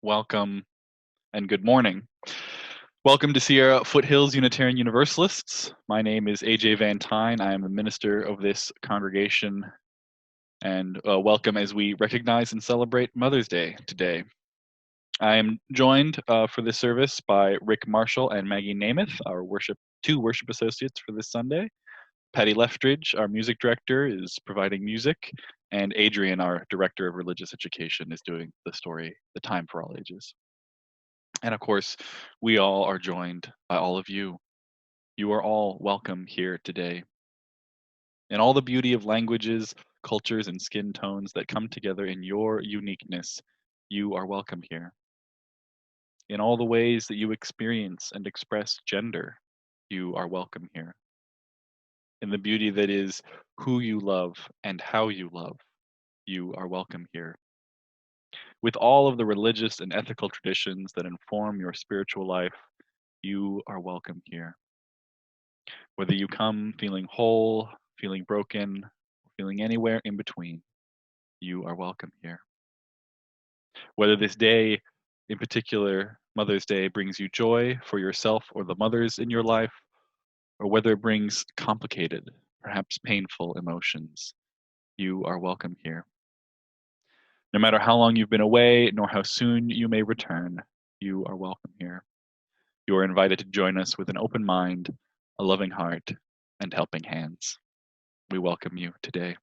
welcome, and good morning. Welcome to Sierra Foothills Unitarian Universalists. My name is AJ Van Tyne. I am the minister of this congregation, and welcome as we recognize and celebrate Mother's Day today. I am joined for this service by Rick Marshall and Maggie Namath, our two worship associates for this Sunday. Patty Leftridge, our music director, is providing music, and Adrian, our director of religious education, is doing the story, The Time for All Ages. And of course, we all are joined by all of you. You are all welcome here today. In all the beauty of languages, cultures, and skin tones that come together in your uniqueness, you are welcome here. In all the ways that you experience and express gender, you are welcome here. In the beauty that is who you love and how you love, you are welcome here. With all of the religious and ethical traditions that inform your spiritual life, you are welcome here. Whether you come feeling whole, feeling broken, or feeling anywhere in between, you are welcome here. Whether this day, in particular, Mother's Day, brings you joy for yourself or the mothers in your life, or whether it brings complicated, perhaps painful emotions, you are welcome here. No matter how long you've been away, nor how soon you may return, you are welcome here. You are invited to join us with an open mind, a loving heart, and helping hands. We welcome you today.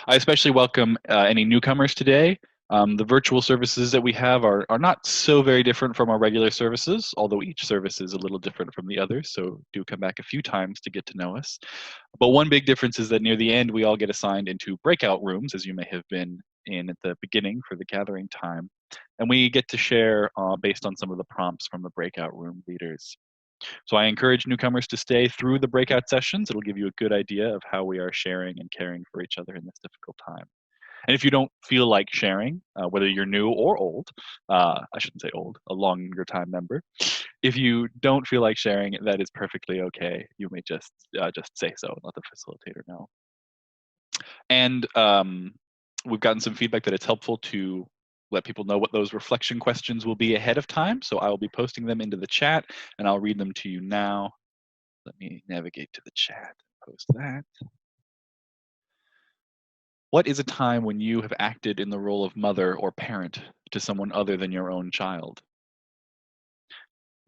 I especially welcome any newcomers today. The virtual services that we have are not so very different from our regular services, although each service is a little different from the others, so do come back a few times to get to know us. But one big difference is that near the end, we all get assigned into breakout rooms, as you may have been in at the beginning for the gathering time, and we get to share based on some of the prompts from the breakout room leaders. So I encourage newcomers to stay through the breakout sessions. It'll give you a good idea of how we are sharing and caring for each other in this difficult time. And if you don't feel like sharing, whether you're new or old, I shouldn't say old, a longer time member, if you don't feel like sharing, that is perfectly okay. You may just say so and let the facilitator know. And we've gotten some feedback that it's helpful to let people know what those reflection questions will be ahead of time. So I will be posting them into the chat and I'll read them to you now. Let me navigate to the chat, post that. What is a time when you have acted in the role of mother or parent to someone other than your own child?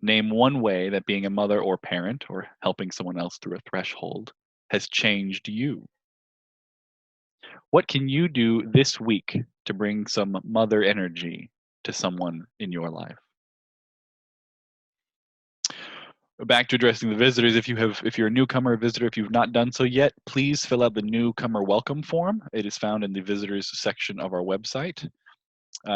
Name one way that being a mother or parent or helping someone else through a threshold has changed you. What can you do this week to bring some mother energy to someone in your life? Back to addressing the visitors, if you're a newcomer or visitor, if you've not done so yet, please fill out the newcomer welcome form. It is found in the visitors section of our website,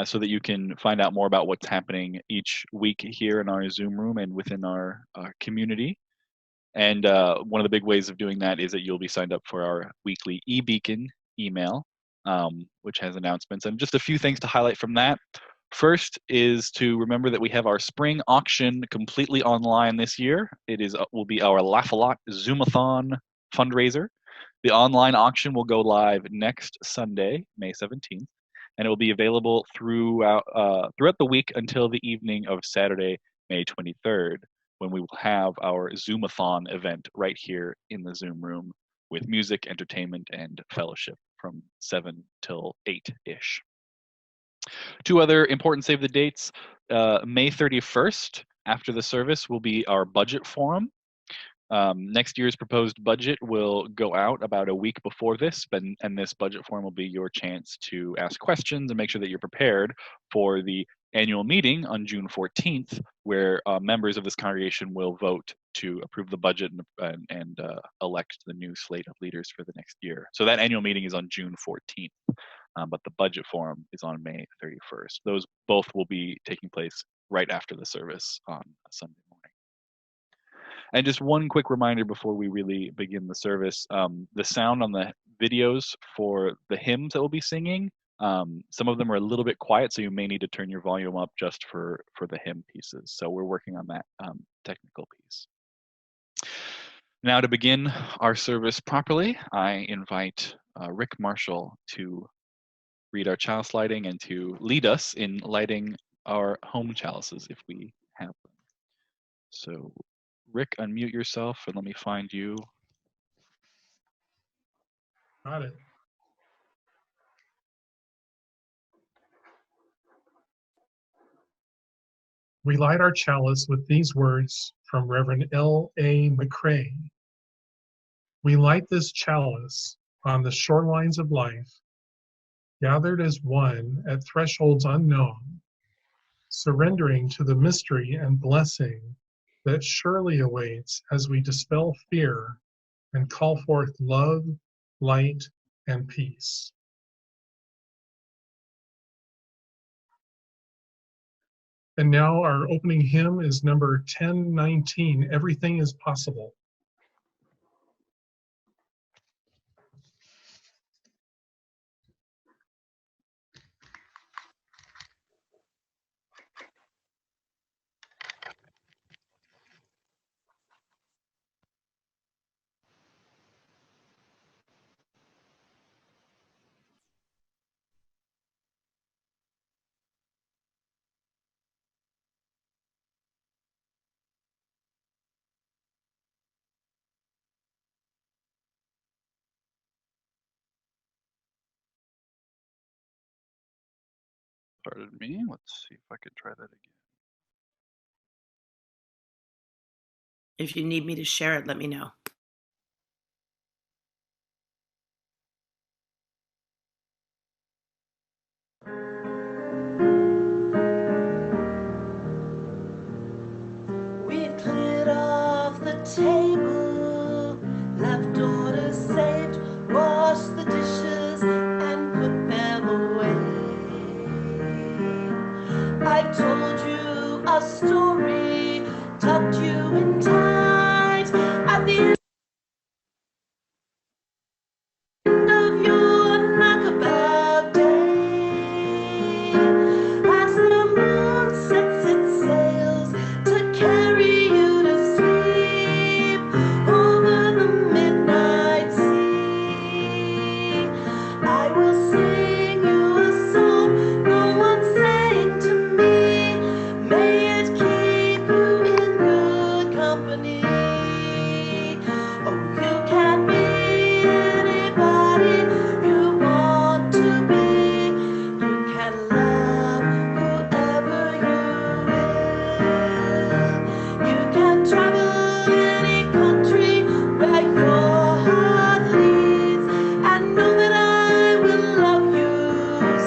so that you can find out more about what's happening each week here in our Zoom room and within our community. And one of the big ways of doing that is that you'll be signed up for our weekly e-beacon email, which has announcements. And just a few things to highlight from that. First is to remember that we have our spring auction completely online this year. It will be our Laugh-A-Lot Zoomathon fundraiser. The online auction will go live next Sunday, May 17th, and it will be available throughout the week until the evening of Saturday, May 23rd, when we will have our Zoomathon event right here in the Zoom room with music, entertainment, and fellowship from 7 till 8-ish. Two other important save the dates. May 31st, after the service, will be our budget forum. Next year's proposed budget will go out about a week before this, and this budget forum will be your chance to ask questions and make sure that you're prepared for the annual meeting on June 14th, where members of this congregation will vote to approve the budget and elect the new slate of leaders for the next year. So that annual meeting is on June 14th. But the budget forum is on May 31st. Those both will be taking place right after the service on Sunday morning. And just one quick reminder before we really begin the service, the sound on the videos for the hymns that we'll be singing, some of them are a little bit quiet, so you may need to turn your volume up just for the hymn pieces. So we're working on that technical piece. Now to begin our service properly, I invite Rick Marshall to read our chalice lighting and to lead us in lighting our home chalices if we have them. So, Rick, unmute yourself and let me find you. Got it. We light our chalice with these words from Reverend L.A. McCrae. We light this chalice on the shorelines of life, gathered as one at thresholds unknown, surrendering to the mystery and blessing that surely awaits as we dispel fear and call forth love, light, and peace. And now our opening hymn is number 1019, Everything is Possible. Pardon me. Let's see if I could try that again. If you need me to share it, let me know. We've cleared off the table, left orders saved, washed the dishes and put them away. I've told you a story, tucked you in tight at the end of your knockabout day. As the moon sets its sails to carry you to sleep over the midnight sea, I will sing you a song no one sang to me. May it keep you in good company. Oh, you can be anybody you want to be. You can love whoever you will. You can travel any country where your heart leads, and know that I will love you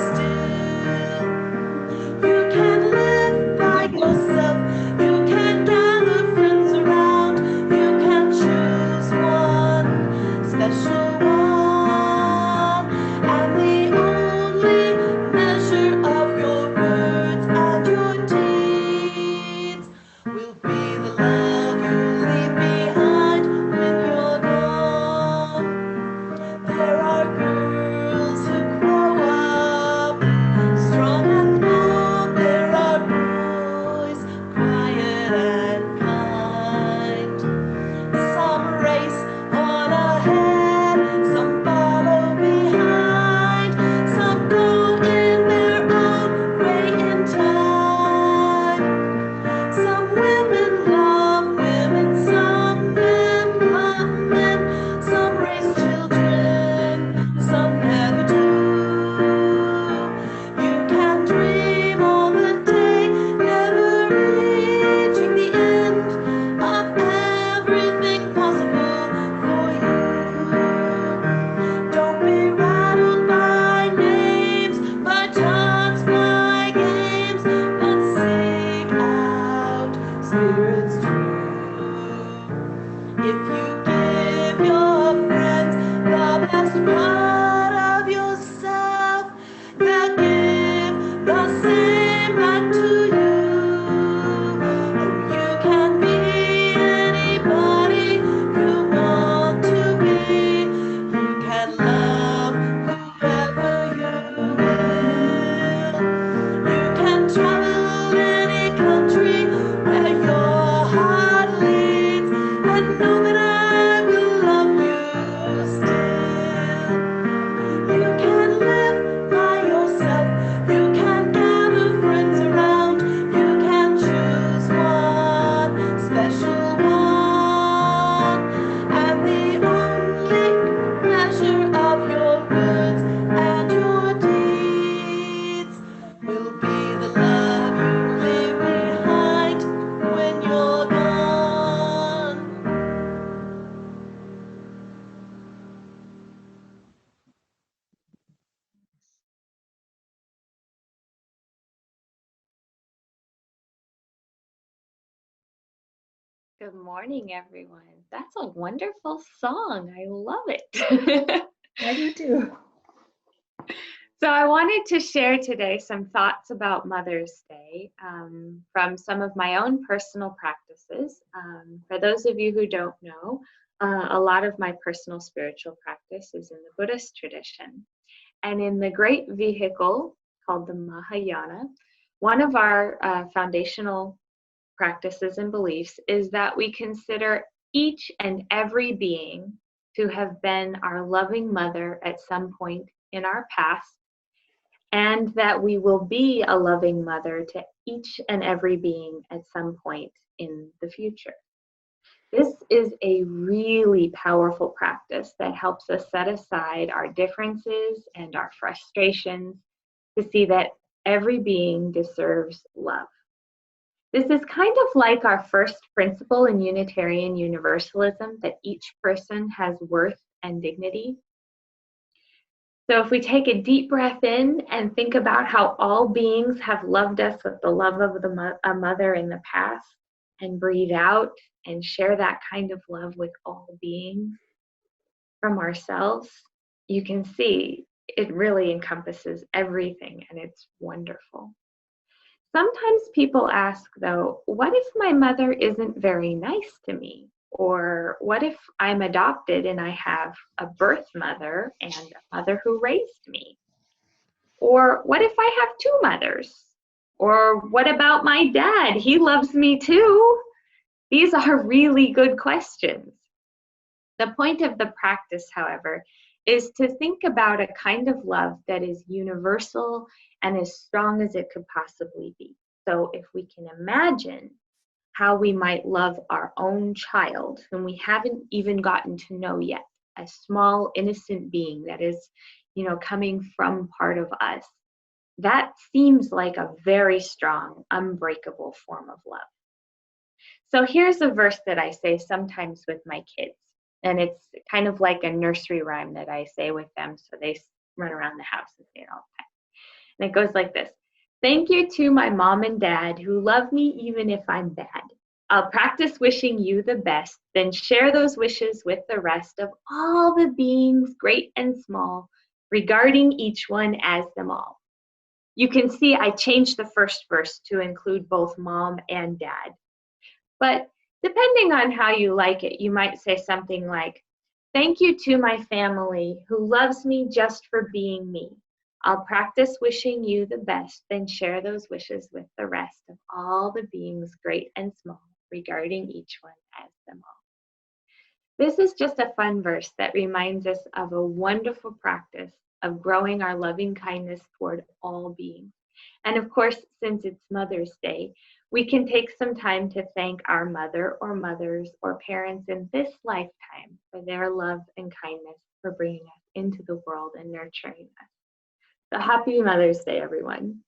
still. You can live by yourself, you can gather friends around, you can choose one special one, and the only measure of your words and your deeds will be the love you leave behind when you're gone. There are girls who grow up strong and bold. There are boys quiet and kind. Some race on ahead, some follow behind, some go in their own way in time. Some women love women, some men love men, some raise children, some never do. You can dream all the day, never reaching the end of everything possible for you. Don't be rattled by names, by taunts, by games, but seek out spirits true. If you give your friends the best part of yourself, they'll give the same back to you. Oh, you can be anybody you want to be. You can love whoever you will. You can travel any country where your heart leads, and know that I will love you still. You can live by yourself. will be the love you leave behind when you're gone. Good morning, everyone. That's a wonderful song. I love it. I do too. So I wanted to share today some thoughts about Mother's Day from some of my own personal practices. For those of you who don't know, a lot of my personal spiritual practice is in the Buddhist tradition. And in the great vehicle called the Mahayana, one of our foundational practices and beliefs is that we consider each and every being to have been our loving mother at some point in our past, and that we will be a loving mother to each and every being at some point in the future. This is a really powerful practice that helps us set aside our differences and our frustrations to see that every being deserves love. This is kind of like our first principle in Unitarian Universalism, that each person has worth and dignity. So if we take a deep breath in and think about how all beings have loved us with the love of a mother in the past, and breathe out and share that kind of love with all beings from ourselves, you can see it really encompasses everything, and it's wonderful. Sometimes people ask, though, what if my mother isn't very nice to me? Or what if I'm adopted and I have a birth mother and a mother who raised me? Or what if I have two mothers? Or what about my dad? He loves me too. These are really good questions. The point of the practice, however, is to think about a kind of love that is universal and as strong as it could possibly be. So if we can imagine how we might love our own child, whom we haven't even gotten to know yet, a small innocent being that is, coming from part of us, that seems like a very strong, unbreakable form of love. So here's a verse that I say sometimes with my kids, and it's kind of like a nursery rhyme that I say with them, so they run around the house and say it all the time. And it goes like this: thank you to my mom and dad who love me even if I'm bad. I'll practice wishing you the best, then share those wishes with the rest of all the beings, great and small, regarding each one as them all. You can see I changed the first verse to include both mom and dad. But depending on how you like it, you might say something like, thank you to my family who loves me just for being me. I'll practice wishing you the best, then share those wishes with the rest of all the beings, great and small, regarding each one as them all. This is just a fun verse that reminds us of a wonderful practice of growing our loving kindness toward all beings. And of course, since it's Mother's Day, we can take some time to thank our mother or mothers or parents in this lifetime for their love and kindness, for bringing us into the world and nurturing us. So happy Mother's Day, everyone.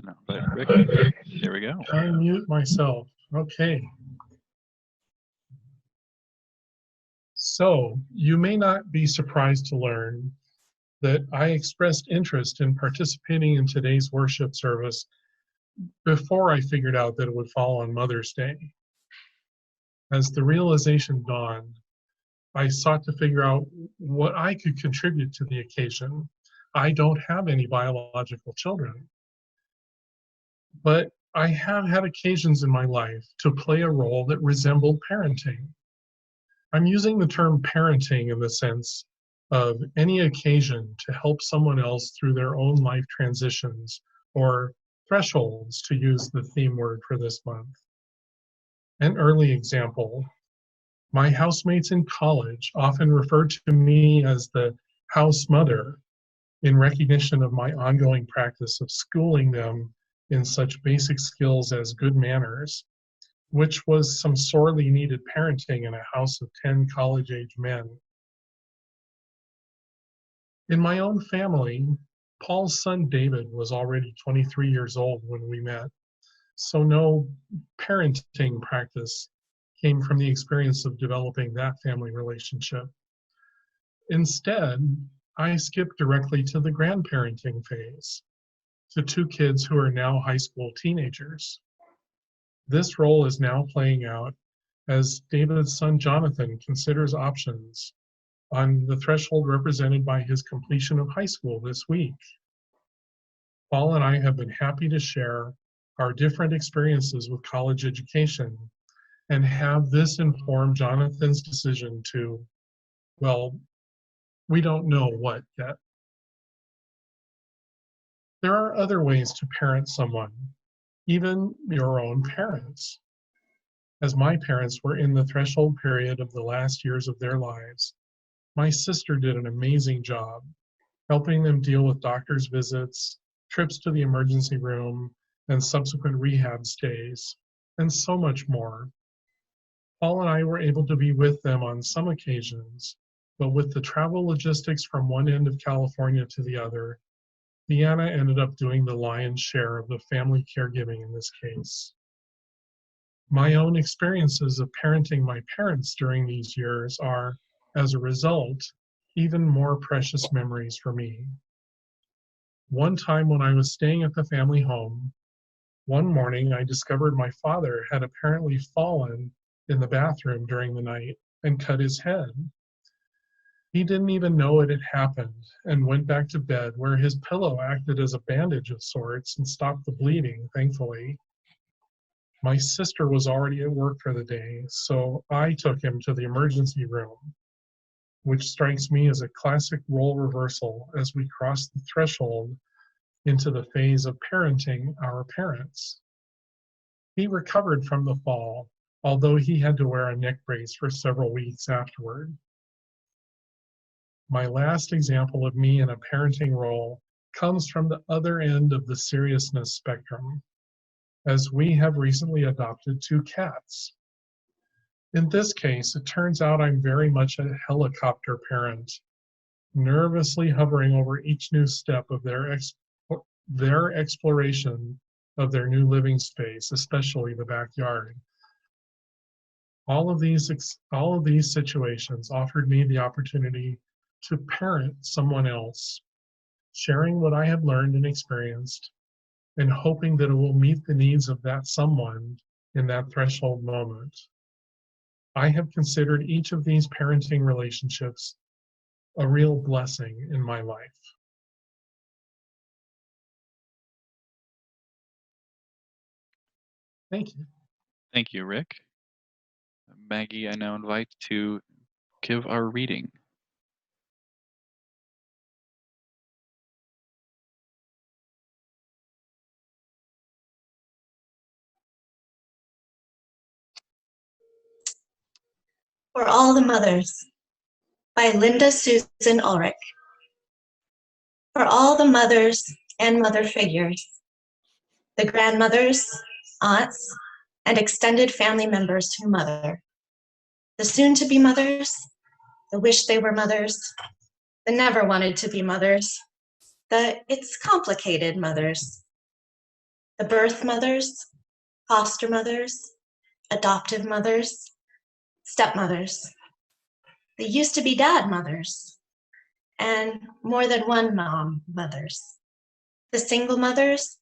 No, but Rick, there we go. I mute myself. Okay. So you may not be surprised to learn that I expressed interest in participating in today's worship service before I figured out that it would fall on Mother's Day. As the realization dawned, I sought to figure out what I could contribute to the occasion. I don't have any biological children, but I have had occasions in my life to play a role that resembled parenting. I'm using the term parenting in the sense of any occasion to help someone else through their own life transitions or thresholds, to use the theme word for this month. An early example: my housemates in college often referred to me as the house mother in recognition of my ongoing practice of schooling them in such basic skills as good manners, which was some sorely needed parenting in a house of 10 college-age men. In my own family, Paul's son David was already 23 years old when we met, so no parenting practice came from the experience of developing that family relationship. Instead, I skipped directly to the grandparenting phase, to two kids who are now high school teenagers. This role is now playing out as David's son Jonathan considers options on the threshold represented by his completion of high school this week. Paul and I have been happy to share our different experiences with college education and have this inform Jonathan's decision to, well, we don't know what yet. There are other ways to parent someone, even your own parents. As my parents were in the threshold period of the last years of their lives, my sister did an amazing job helping them deal with doctor's visits, trips to the emergency room, and subsequent rehab stays, and so much more. Paul and I were able to be with them on some occasions, but with the travel logistics from one end of California to the other, Deanna ended up doing the lion's share of the family caregiving in this case. My own experiences of parenting my parents during these years are, as a result, even more precious memories for me. One time when I was staying at the family home, one morning I discovered my father had apparently fallen in the bathroom during the night and cut his head. He didn't even know it had happened and went back to bed, where his pillow acted as a bandage of sorts and stopped the bleeding, thankfully. My sister was already at work for the day, so I took him to the emergency room, which strikes me as a classic role reversal as we cross the threshold into the phase of parenting our parents. He recovered from the fall, although he had to wear a neck brace for several weeks afterward. My last example of me in a parenting role comes from the other end of the seriousness spectrum, as we have recently adopted two cats. In this case, it turns out I'm very much a helicopter parent, nervously hovering over each new step of their exploration of their new living space, especially the backyard. All of these situations offered me the opportunity to parent someone else, sharing what I have learned and experienced, and hoping that it will meet the needs of that someone in that threshold moment. I have considered each of these parenting relationships a real blessing in my life. Thank you. Thank you, Rick. Maggie, I now invite to give our reading. For All the Mothers by Linda Susan Ulrich. For all the mothers and mother figures, the grandmothers, aunts, and extended family members who mother, the soon-to-be mothers, the wish they were mothers, the never wanted to be mothers, the it's complicated mothers, the birth mothers, foster mothers, adoptive mothers, stepmothers, the used to be dad mothers, and more than one mom mothers, the single mothers,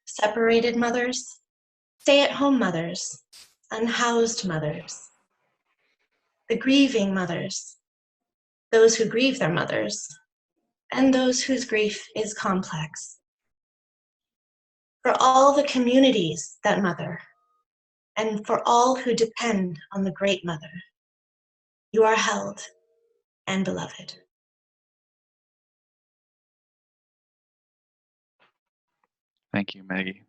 separated mothers, stay-at-home mothers, unhoused mothers, the grieving mothers, those who grieve their mothers, and those whose grief is complex. For all the communities that mother, and for all who depend on the great mother, you are held and beloved. Thank you, Maggie.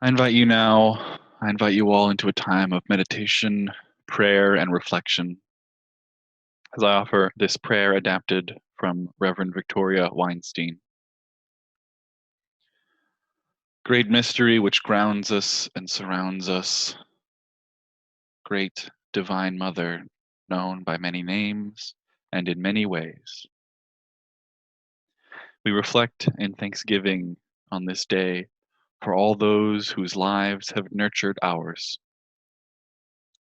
I invite you all into a time of meditation, prayer, and reflection. as I offer this prayer adapted from Reverend Victoria Weinstein. Great mystery which grounds us and surrounds us, great divine mother, known by many names and in many ways. We reflect in thanksgiving on this day for all those whose lives have nurtured ours,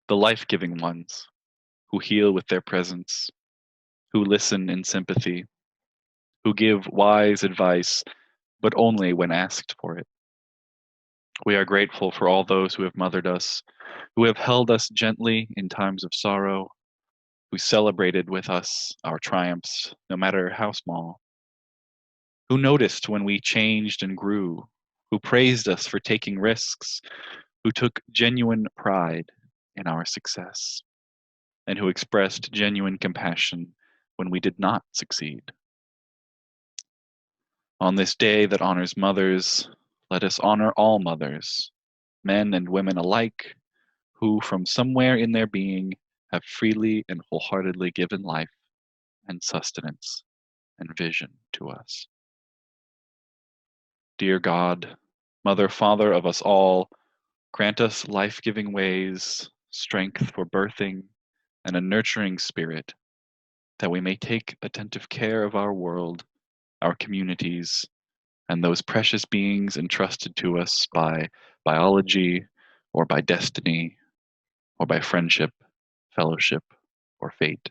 the life-giving ones who heal with their presence, who listen in sympathy, who give wise advice, but only when asked for it. We are grateful for all those who have mothered us, who have held us gently in times of sorrow, who celebrated with us our triumphs, no matter how small, who noticed when we changed and grew, who praised us for taking risks, who took genuine pride in our success, and who expressed genuine compassion when we did not succeed. On this day that honors mothers, let us honor all mothers, men and women alike, who from somewhere in their being have freely and wholeheartedly given life and sustenance and vision to us. Dear God, Mother, Father of us all, grant us life-giving ways, strength for birthing, and a nurturing spirit, that we may take attentive care of our world, our communities, and those precious beings entrusted to us by biology, or by destiny, or by friendship, fellowship, or fate.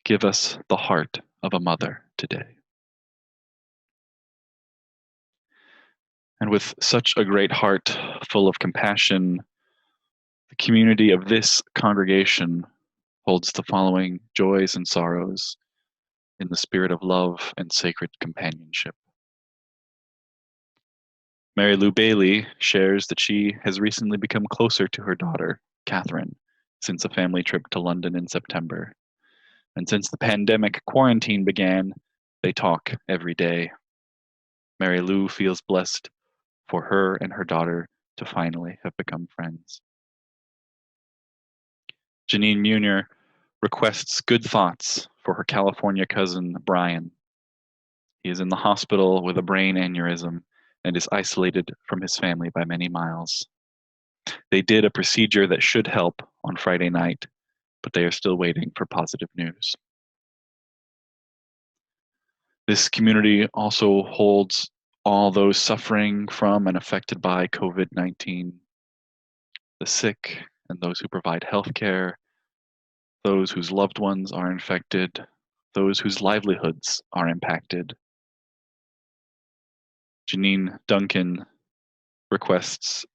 Give us the heart of a mother today. And with such a great heart full of compassion, the community of this congregation holds the following joys and sorrows in the spirit of love and sacred companionship. Mary Lou Bailey shares that she has recently become closer to her daughter, Catherine, since a family trip to London in September. And since the pandemic quarantine began, they talk every day. Mary Lou feels blessed for her and her daughter to finally have become friends. Janine Munier requests good thoughts for her California cousin, Brian. He is in the hospital with a brain aneurysm and is isolated from his family by many miles. They did a procedure that should help on Friday night, but they are still waiting for positive news. This community also holds all those suffering from and affected by COVID-19, the sick and those who provide healthcare, those whose loved ones are infected, those whose livelihoods are impacted. Janine Duncan requests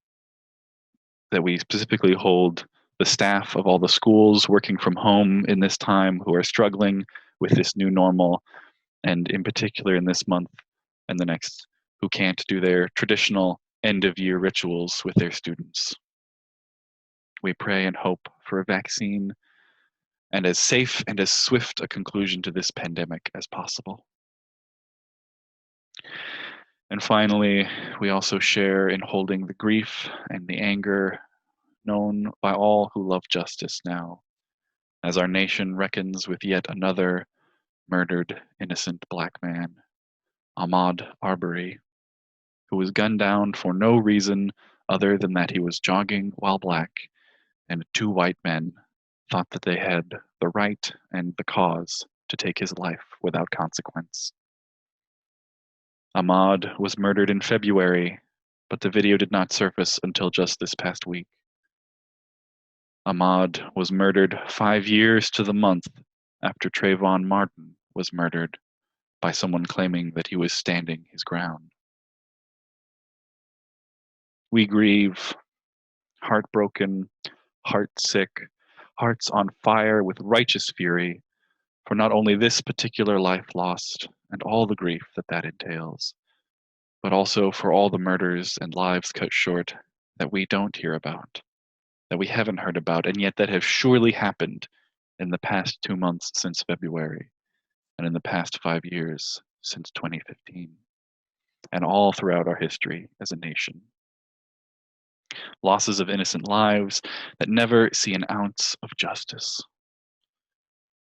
that we specifically hold the staff of all the schools working from home in this time who are struggling with this new normal, and in particular in this month and the next, who can't do their traditional end-of-year rituals with their students. We pray and hope for a vaccine and as safe and as swift a conclusion to this pandemic as possible. And finally, we also share in holding the grief and the anger known by all who love justice now, as our nation reckons with yet another murdered innocent Black man, Ahmaud Arbery, who was gunned down for no reason other than that he was jogging while Black, and two white men thought that they had the right and the cause to take his life without consequence. Ahmaud was murdered in February, but the video did not surface until just this past week. Ahmaud was murdered 5 years to the month after Trayvon Martin was murdered by someone claiming that he was standing his ground. We grieve, heartbroken, heartsick, hearts on fire with righteous fury for not only this particular life lost and all the grief that that entails, but also for all the murders and lives cut short that we don't hear about, that we haven't heard about, and yet that have surely happened in the past 2 months since February, and in the past 5 years since 2015, and all throughout our history as a nation. Losses of innocent lives that never see an ounce of justice.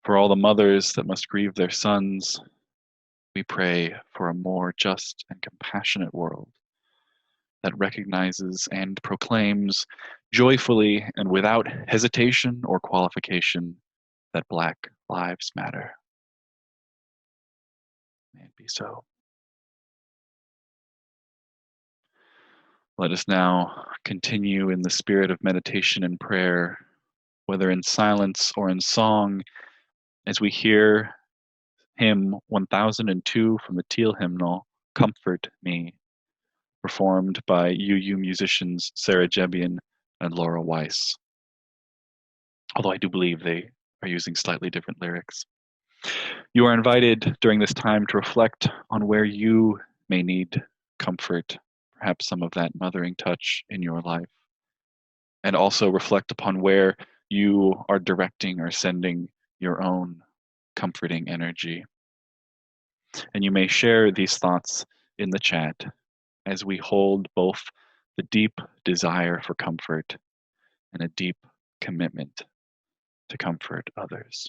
For all the mothers that must grieve their sons, we pray for a more just and compassionate world that recognizes and proclaims joyfully and without hesitation or qualification that Black lives matter. May it be so. Let us now continue in the spirit of meditation and prayer, whether in silence or in song, as we hear hymn 1002 from the Teal hymnal, Comfort Me, performed by UU musicians Sarah Jebian and Laura Weiss. Although I do believe they are using slightly different lyrics. You are invited during this time to reflect on where you may need comfort, perhaps some of that mothering touch in your life, and also reflect upon where you are directing or sending your own comforting energy. And you may share these thoughts in the chat as we hold both the deep desire for comfort and a deep commitment to comfort others.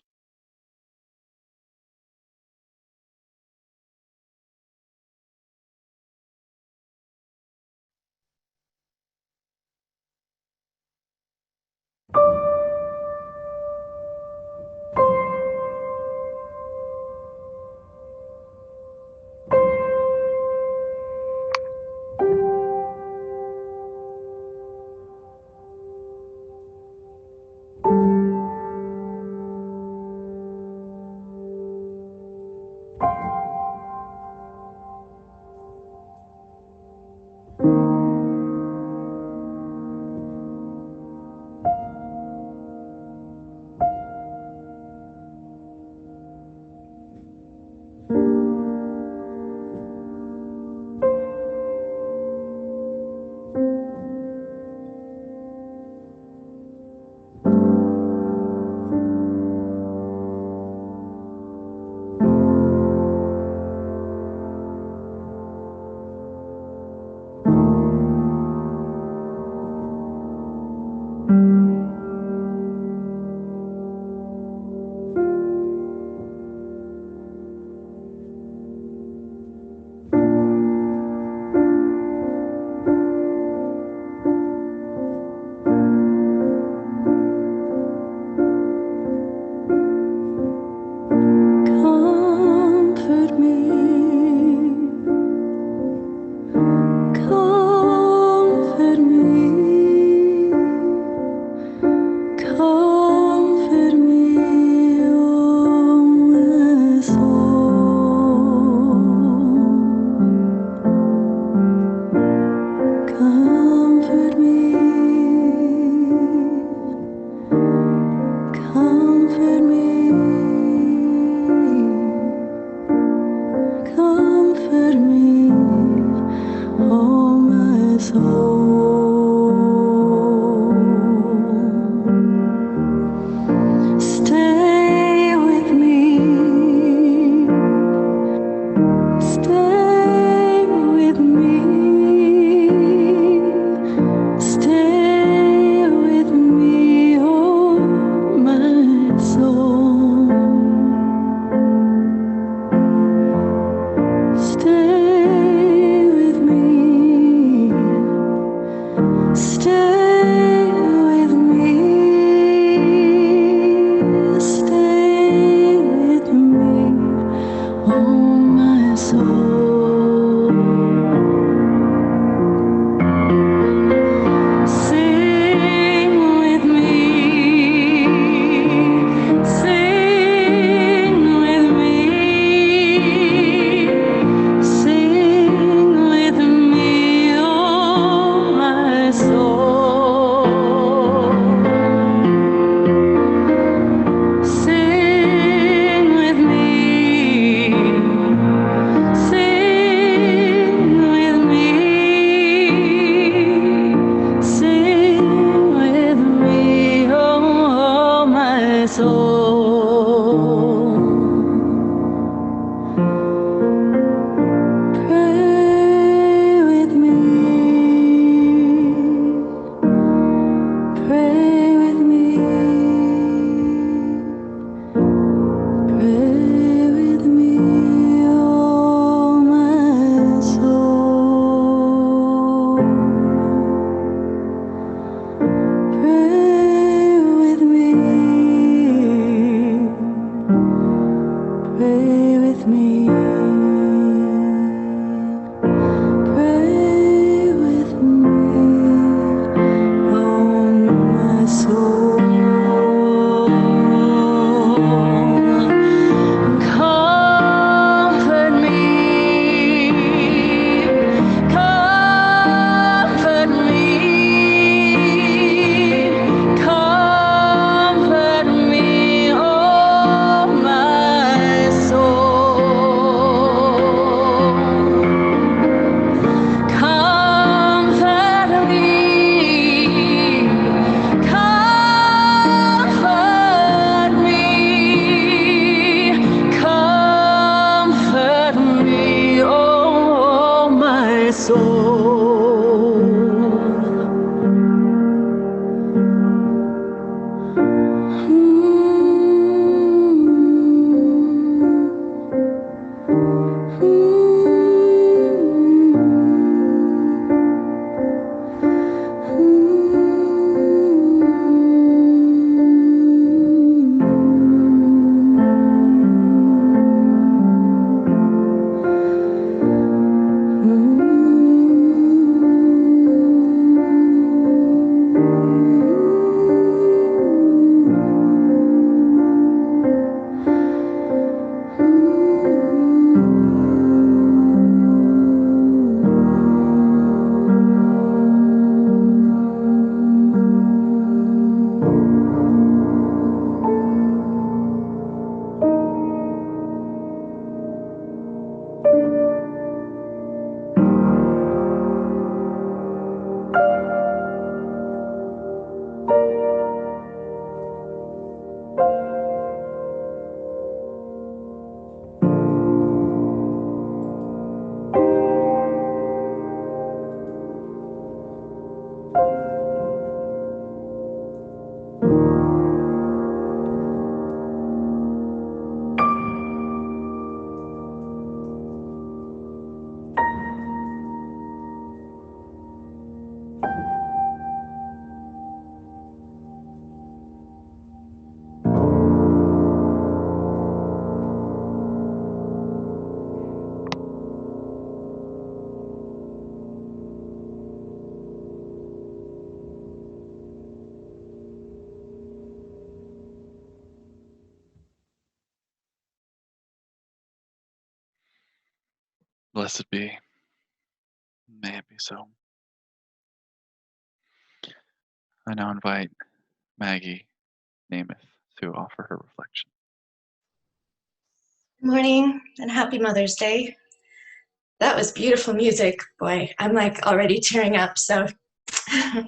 Blessed be. May it be so. I now invite Maggie Namath to offer her reflection. Good morning and happy Mother's Day. That was beautiful music. Boy, I'm like already tearing up. So I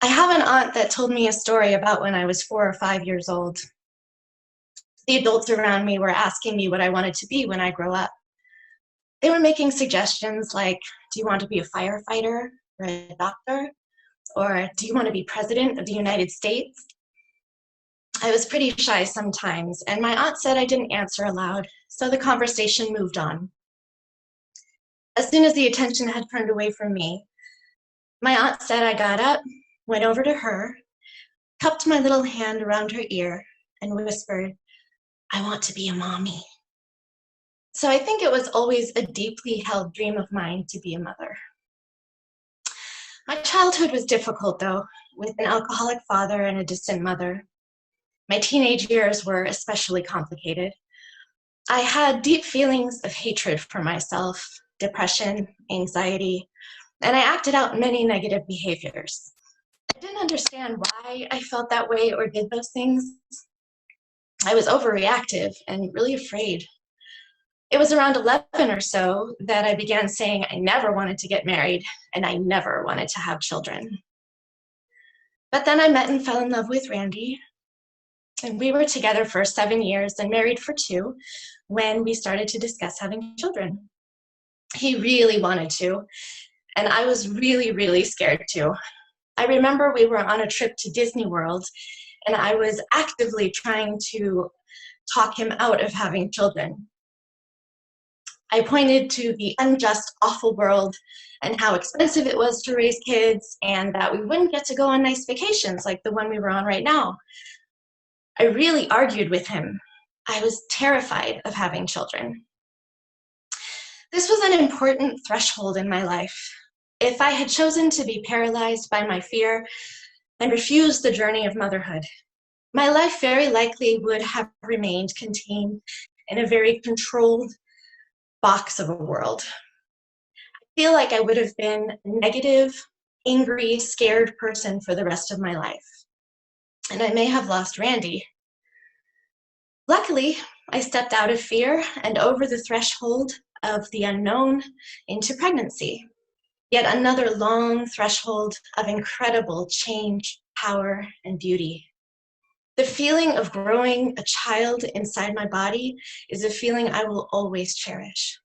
have an aunt that told me a story about when I was 4 or 5 years old. The adults around me were asking me what I wanted to be when I grow up. They were making suggestions like, do you want to be a firefighter or a doctor? Or do you want to be president of the United States? I was pretty shy sometimes, and my aunt said I didn't answer aloud, so the conversation moved on. As soon as the attention had turned away from me, my aunt said I got up, went over to her, cupped my little hand around her ear, and whispered, I want to be a mommy. So I think it was always a deeply held dream of mine to be a mother. My childhood was difficult, though, with an alcoholic father and a distant mother. My teenage years were especially complicated. I had deep feelings of hatred for myself, depression, anxiety, and I acted out many negative behaviors. I didn't understand why I felt that way or did those things. I was overreactive and really afraid. It was around 11 or so that I began saying I never wanted to get married and I never wanted to have children. But then I met and fell in love with Randy, and we were together for 7 years and married for 2 when we started to discuss having children. He really wanted to, and I was really, really scared to. I remember we were on a trip to Disney World, and I was actively trying to talk him out of having children. I pointed to the unjust, awful world and how expensive it was to raise kids and that we wouldn't get to go on nice vacations like the one we were on right now. I really argued with him. I was terrified of having children. This was an important threshold in my life. If I had chosen to be paralyzed by my fear and refused the journey of motherhood, my life very likely would have remained contained in a very controlled box of a world. I feel like I would have been a negative, angry, scared person for the rest of my life. And I may have lost Randy. Luckily, I stepped out of fear and over the threshold of the unknown into pregnancy. Yet another long threshold of incredible change, power, and beauty. The feeling of growing a child inside my body is a feeling I will always cherish.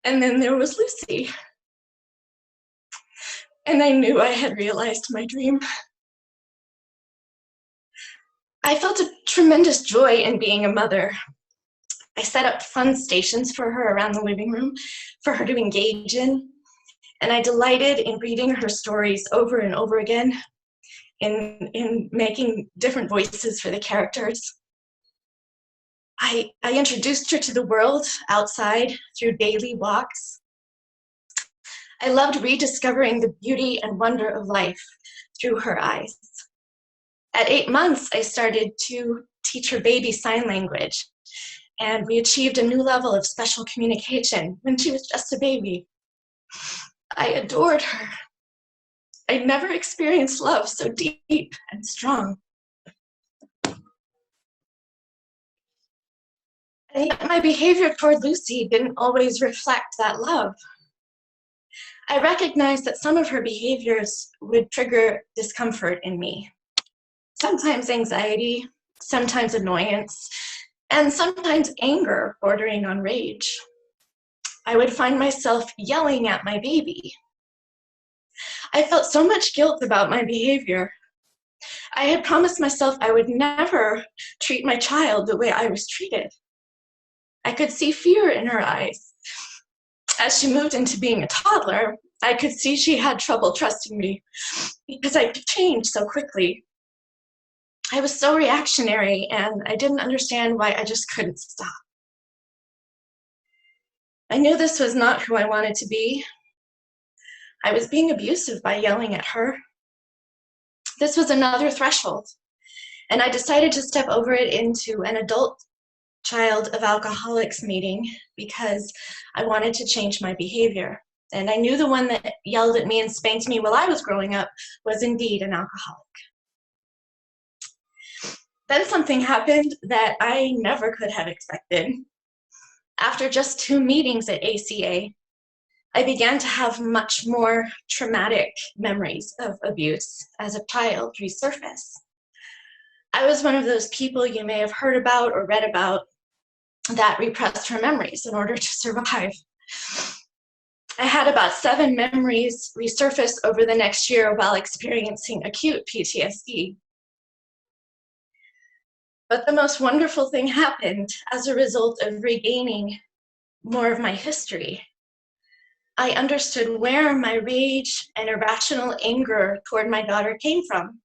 And then there was Lucy. And I knew I had realized my dream. I felt a tremendous joy in being a mother. I set up fun stations for her around the living room for her to engage in. And I delighted in reading her stories over and over again, in making different voices for the characters. I introduced her to the world outside through daily walks. I loved rediscovering the beauty and wonder of life through her eyes. At 8 months, I started to teach her baby sign language, and we achieved a new level of special communication when she was just a baby. I adored her. I never experienced love so deep and strong. And yet my behavior toward Lucy didn't always reflect that love. I recognized that some of her behaviors would trigger discomfort in me. Sometimes anxiety, sometimes annoyance, and sometimes anger bordering on rage. I would find myself yelling at my baby. I felt so much guilt about my behavior. I had promised myself I would never treat my child the way I was treated. I could see fear in her eyes. As she moved into being a toddler, I could see she had trouble trusting me because I could change so quickly. I was so reactionary and I didn't understand why I just couldn't stop. I knew this was not who I wanted to be. I was being abusive by yelling at her. This was another threshold. And I decided to step over it into an adult child of alcoholics meeting because I wanted to change my behavior. And I knew the one that yelled at me and spanked me while I was growing up was indeed an alcoholic. Then something happened that I never could have expected. After just 2 meetings at ACA, I began to have much more traumatic memories of abuse as a child resurface. I was one of those people you may have heard about or read about that repressed her memories in order to survive. I had about 7 memories resurface over the next year while experiencing acute PTSD. But the most wonderful thing happened as a result of regaining more of my history. I understood where my rage and irrational anger toward my daughter came from.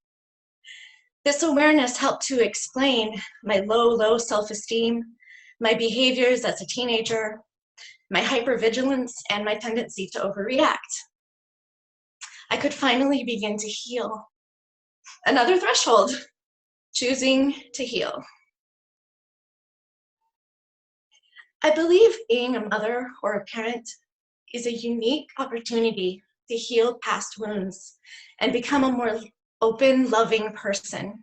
This awareness helped to explain my low self-esteem, my behaviors as a teenager, my hypervigilance, and my tendency to overreact. I could finally begin to heal. Another threshold, choosing to heal. I believe being a mother or a parent is a unique opportunity to heal past wounds and become a more open, loving person.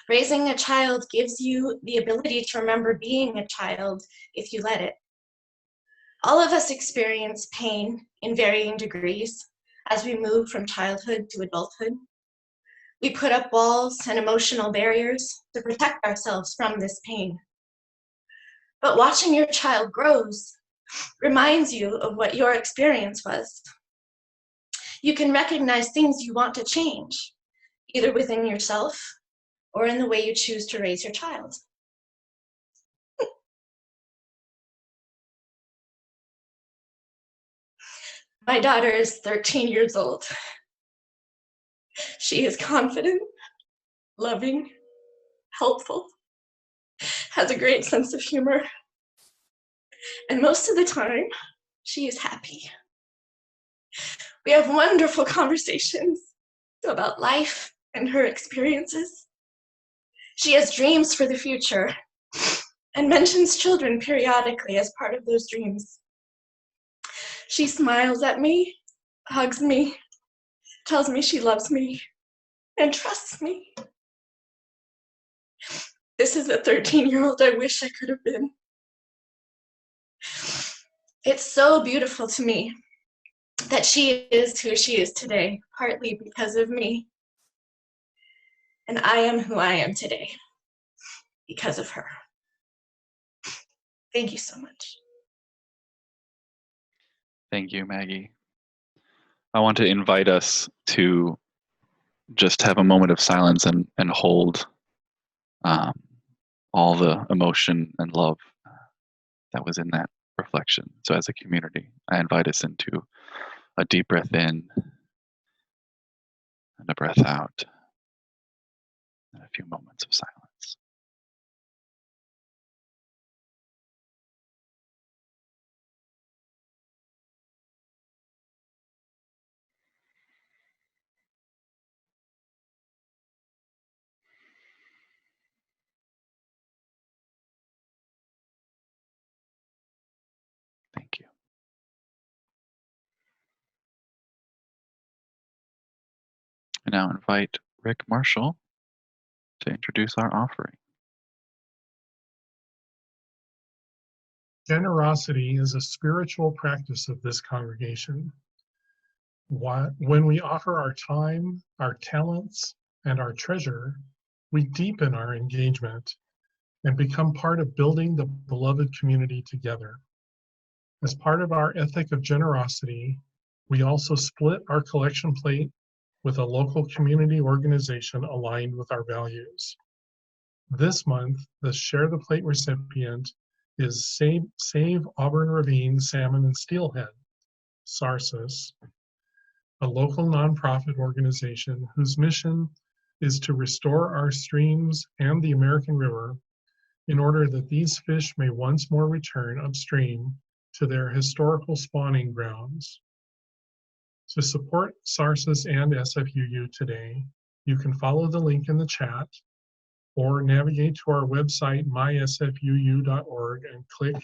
Raising a child gives you the ability to remember being a child if you let it. All of us experience pain in varying degrees as we move from childhood to adulthood. We put up walls and emotional barriers to protect ourselves from this pain. But watching your child grows reminds you of what your experience was. You can recognize things you want to change, either within yourself or in the way you choose to raise your child. My daughter is 13 years old. She is confident, loving, helpful, has a great sense of humor, and most of the time, she is happy. We have wonderful conversations about life and her experiences. She has dreams for the future and mentions children periodically as part of those dreams. She smiles at me, hugs me, tells me she loves me, and trusts me. This is the 13-year-old I wish I could have been. It's so beautiful to me that she is who she is today, partly because of me. And I am who I am today because of her. Thank you so much. Thank you, Maggie. I want to invite us to just have a moment of silence and hold all the emotion and love that was in that reflection. So as a community, I invite us into a deep breath in and a breath out, and a few moments of silence. Thank you. I now invite Rick Marshall to introduce our offering. Generosity is a spiritual practice of this congregation. When we offer our time, our talents, and our treasure, we deepen our engagement and become part of building the beloved community together. As part of our ethic of generosity, we also split our collection plate with a local community organization aligned with our values. This month, the Share the Plate recipient is Save Auburn Ravine Salmon and Steelhead, SARSIS, a local nonprofit organization whose mission is to restore our streams and the American River in order that these fish may once more return upstream to their historical spawning grounds. To support SARSIS and SFUU today, You can follow the link in the chat or navigate to our website, mysfuu.org, and click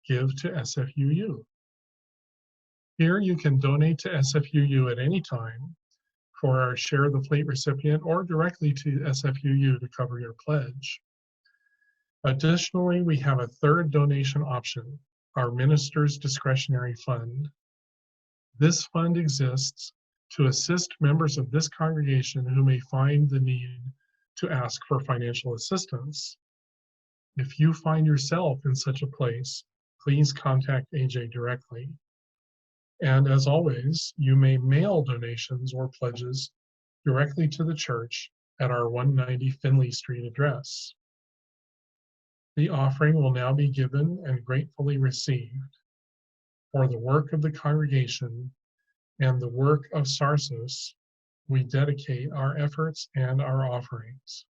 Give to SFUU. Here you can donate to SFUU at any time for our Share the Plate recipient or directly to SFUU to cover your pledge. Additionally, we have a third donation option, our Minister's Discretionary Fund. This fund exists to assist members of this congregation who may find the need to ask for financial assistance. If you find yourself in such a place, please contact AJ directly. And as always, you may mail donations or pledges directly to the church at our 190 Finley Street address. The offering will now be given and gratefully received for the work of the congregation and the work of Sarsis. We dedicate our efforts and our offerings.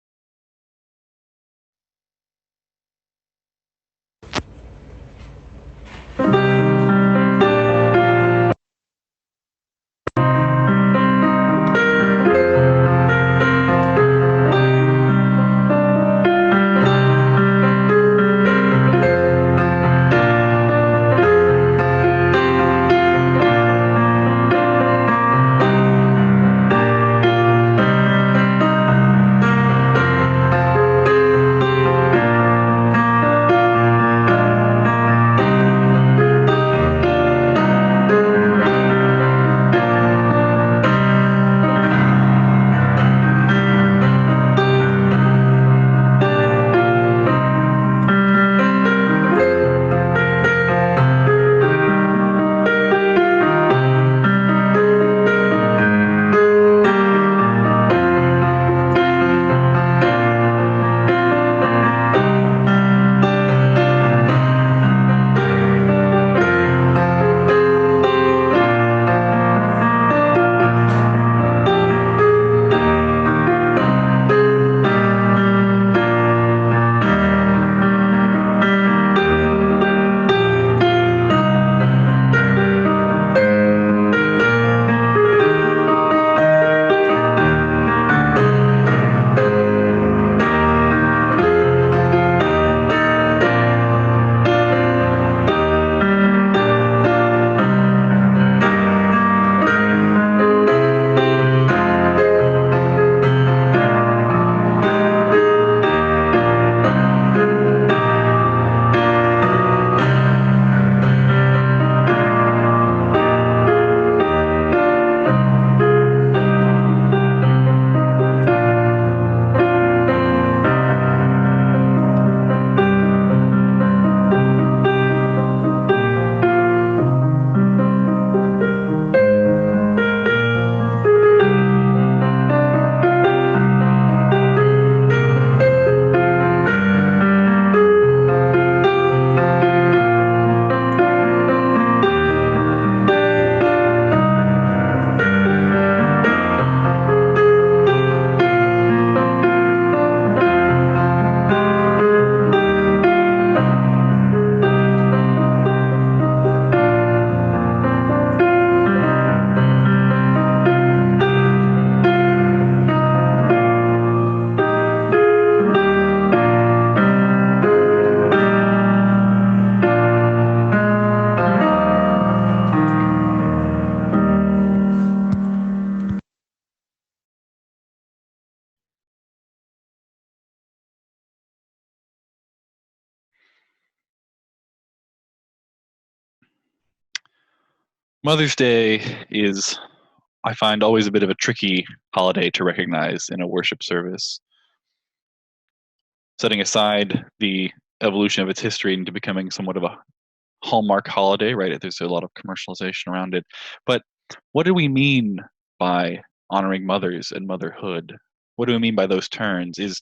Mother's Day is, I find, always a bit of a tricky holiday to recognize in a worship service. Setting aside the evolution of its history into becoming somewhat of a hallmark holiday, right? There's a lot of commercialization around it. But what do we mean by honoring mothers and motherhood? What do we mean by those terms? Is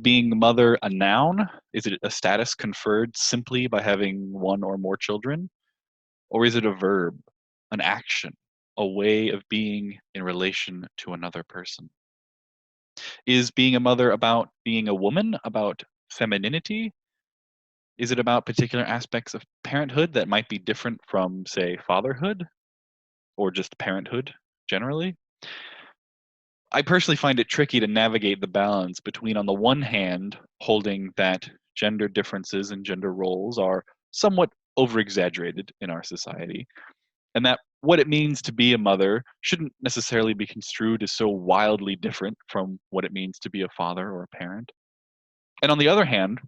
being a mother a noun? Is it a status conferred simply by having one or more children? Or is it a verb, an action, a way of being in relation to another person? Is being a mother about being a woman, about femininity? Is it about particular aspects of parenthood that might be different from, say, fatherhood or just parenthood generally? I personally find it tricky to navigate the balance between, on the one hand, holding that gender differences and gender roles are somewhat over-exaggerated in our society, and that what it means to be a mother shouldn't necessarily be construed as so wildly different from what it means to be a father or a parent. And on the other hand,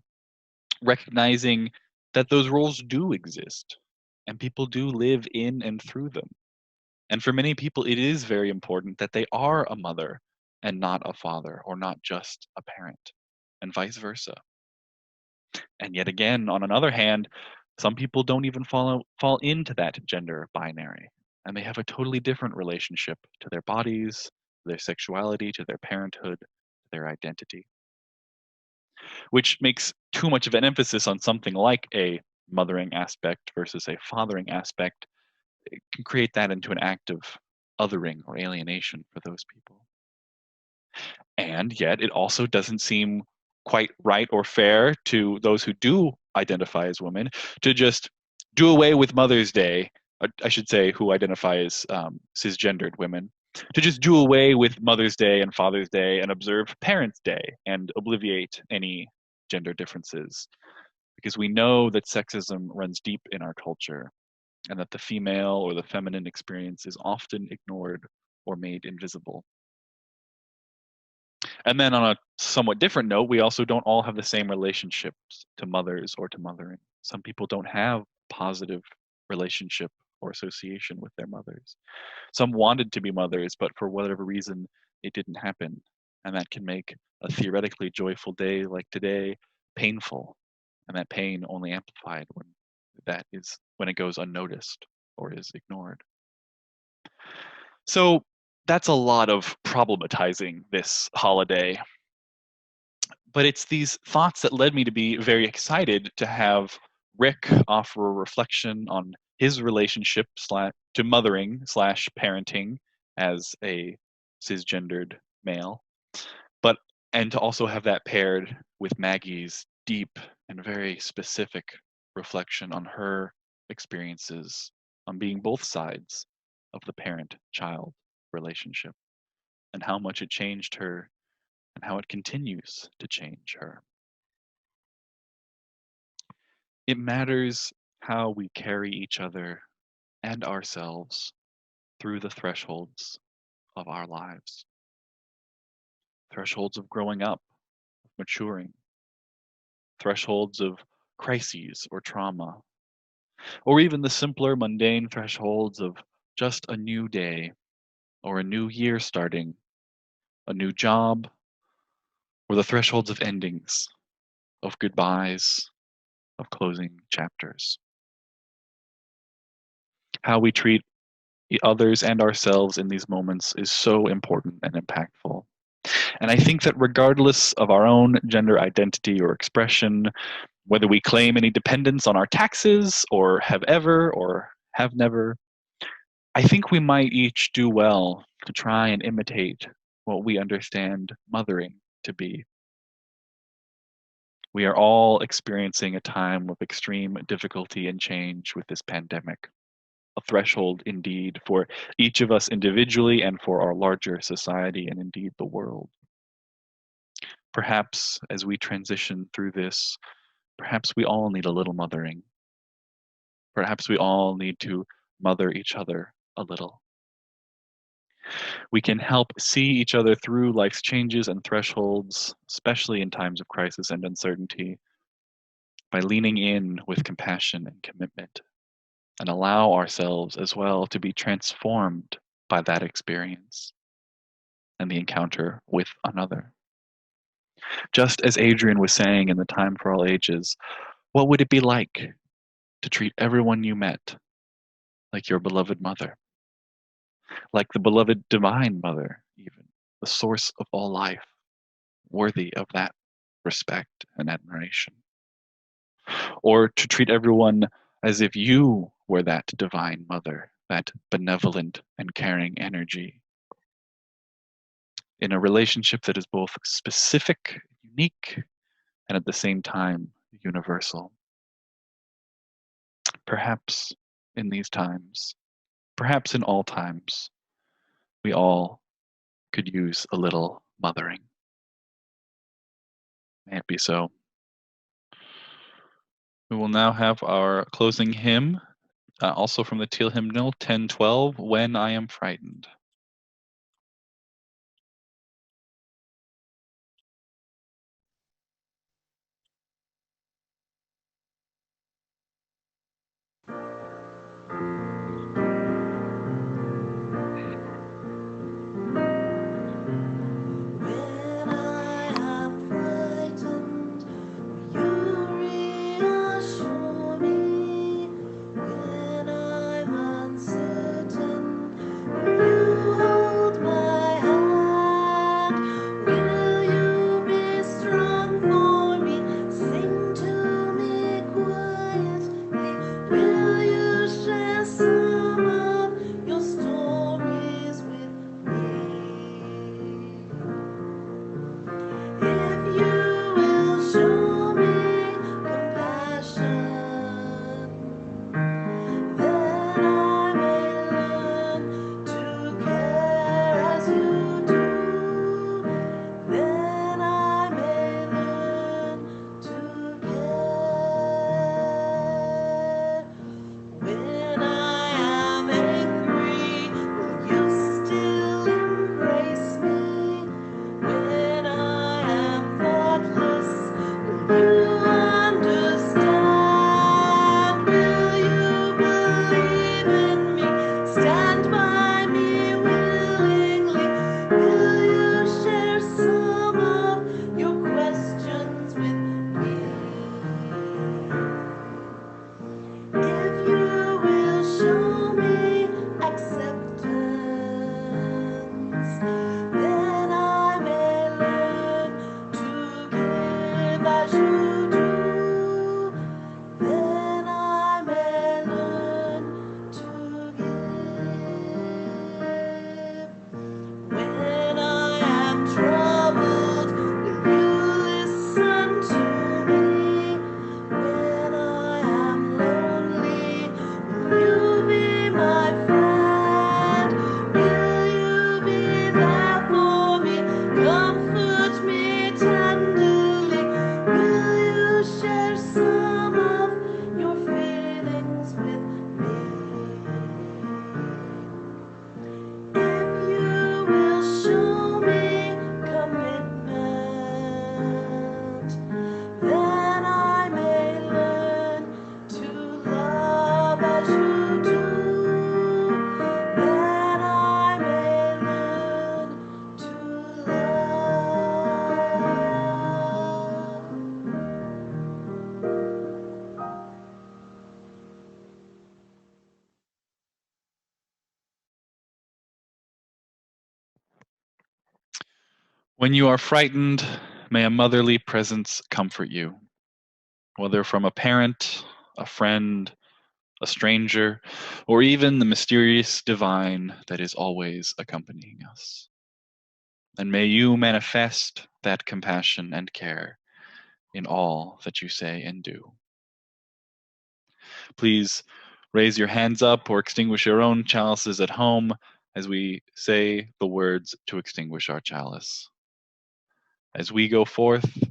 recognizing that those roles do exist and people do live in and through them. And for many people, it is very important that they are a mother and not a father, or not just a parent, and vice versa. And yet again, on another hand, some people don't even fall into that gender binary, and they have a totally different relationship to their bodies, to their sexuality, to their parenthood, to their identity, which makes too much of an emphasis on something like a mothering aspect versus a fathering aspect. It can create that into an act of othering or alienation for those people. And yet, it also doesn't seem quite right or fair to those who do identify as women to just do away with Mother's Day. I should say, who identify as cisgendered women, to just do away with Mother's Day and Father's Day and observe Parents' Day and obliviate any gender differences. Because we know that sexism runs deep in our culture, and that the female or the feminine experience is often ignored or made invisible. And then on a somewhat different note, we also don't all have the same relationships to mothers or to mothering. Some people don't have positive relationship or association with their mothers. Some wanted to be mothers, but for whatever reason, it didn't happen. And that can make a theoretically joyful day like today painful. And that pain only amplified when it goes unnoticed or is ignored. So that's a lot of problematizing this holiday. But it's these thoughts that led me to be very excited to have Rick offer a reflection on his relationship to mothering / parenting as a cisgendered male, and to also have that paired with Maggie's deep and very specific reflection on her experiences on being both sides of the parent-child relationship, and how much it changed her and how it continues to change her. It matters how we carry each other and ourselves through the thresholds of our lives. Thresholds of growing up, of maturing, thresholds of crises or trauma, or even the simpler mundane thresholds of just a new day or a new year starting, a new job, or the thresholds of endings, of goodbyes, of closing chapters. How we treat others and ourselves in these moments is so important and impactful. And I think that regardless of our own gender identity or expression, whether we claim any dependence on our taxes or have ever or have never, I think we might each do well to try and imitate what we understand mothering to be. We are all experiencing a time of extreme difficulty and change with this pandemic. A threshold indeed for each of us individually and for our larger society and indeed the world. Perhaps as we transition through this, perhaps we all need a little mothering. Perhaps we all need to mother each other a little. We can help see each other through life's changes and thresholds, especially in times of crisis and uncertainty, by leaning in with compassion and commitment, and allow ourselves as well to be transformed by that experience and the encounter with another. Just as Adrian was saying in The Time for All Ages, what would it be like to treat everyone you met like your beloved mother? Like the beloved divine mother, even, the source of all life, worthy of that respect and admiration. Or to treat everyone as if you were that divine mother, that benevolent and caring energy, in a relationship that is both specific, unique, and at the same time universal. Perhaps in these times, perhaps in all times, we all could use a little mothering. May it be so. We will now have our closing hymn, also from the Teal Hymnal 1012, When I Am Frightened. When I am frightened, you reassure me. When I'm uncertain, you hold my hand. Will you be strong for me? Sing to me quietly. Will you share some of your stories with me? If you will show me compassion, then I may learn to care as you do. Then I may learn to care. When I am angry, will you still embrace me? When I am thoughtless, will you understand? Will you believe in me? Stand by me willingly. Will you share some of your questions with me? If you will show me acceptance, then I may learn to give as you do. Then I may learn to give. When I am troubled, will you listen to me? When I am lonely, will you be my friend? Will you be there for me? Comfort me tenderly. Will you share some of your feelings with me? If you will show me commitment, then I may learn to love as you do. Then I may learn to love. When you are frightened, may a motherly presence comfort you, whether from a parent, a friend, a stranger, or even the mysterious divine that is always accompanying us. And may you manifest that compassion and care in all that you say and do. Please raise your hands up or extinguish your own chalices at home as we say the words to extinguish our chalice. As we go forth,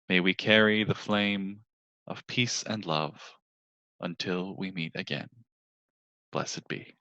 may we carry the flame of peace and love until we meet again. Blessed be.